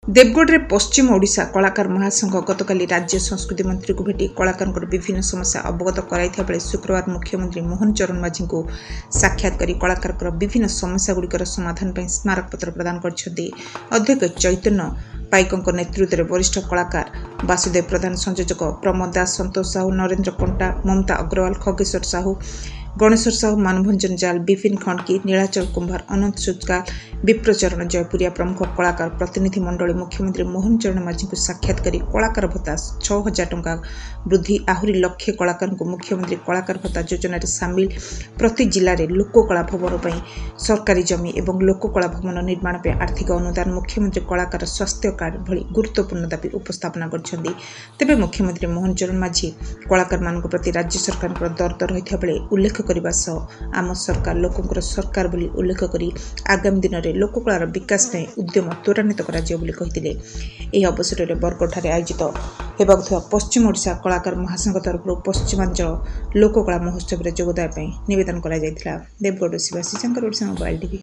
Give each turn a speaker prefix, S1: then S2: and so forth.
S1: देवगढ़ पश्चिम ओडिशा कलाकार महासंघ गतकाली राज्य संस्कृति मंत्री को भेटी कलाकार विभिन्न समस्या अवगत कराइथा बेले शुक्रवार मुख्यमंत्री मोहन चरण माझी को साक्षात करी कलाकार विभिन्न समस्यागुड़िकर समाधान पर स्मारकपत्र प्रदान करछन्ती। अध्यक्ष चैतन्य पाइकों नेतृत्व में वरिष्ठ कलाकार वासुदेव प्रधान, संयोजक प्रमोद दास, संतोष साहू, नरेंद्र कंटा, ममता अग्रवाल, खगेश्वर साहू, गणेश्वर साहू, मानभंजन जाल, विपिन खंडकी, नीलाचल कुंभार, अनंत सुजका, विप्रचरण जयपुरिया प्रमुख कलाकार प्रतिनिधि मंडली मुख्यमंत्री मोहन चरण माझी को साक्षात करी कलाकार भत्ता 6,000 टंका वृद्धि, आहरी लक्षे कलाकार को मुख्यमंत्री कलाकार भत्ता योजन सामिल, प्रति जिले में लोककला भवन पर सरकारी जमी और लोककला भवन निर्माण पर आर्थिक अनुदान, मुख्यमंत्री कलाकार स्वास्थ्य कार्ड भली गुरुत्वपूर्ण दाबी उपस्थापना करछन्ती। तेबे मुख्यमंत्री मोहन चरण माझी कलाकार मान प्रति राज्य सरकार दर्द रही बेले उल्लेख करने सह आम सरकार लोकंर सरकार बोली उल्लेख करी आगामी दिन में लोककलार विकास में उद्यम त्वरान्वित कर अवसर में बरगढ़ आयोजित होगा पश्चिम ओडिशा कलाकार महासंघ तरफ पश्चिमांचल लोककला महोत्सव में जोगदान निवेदन कर देवगढ़ शिवाशी शंकर ओडिशा मोबाइल टीवी।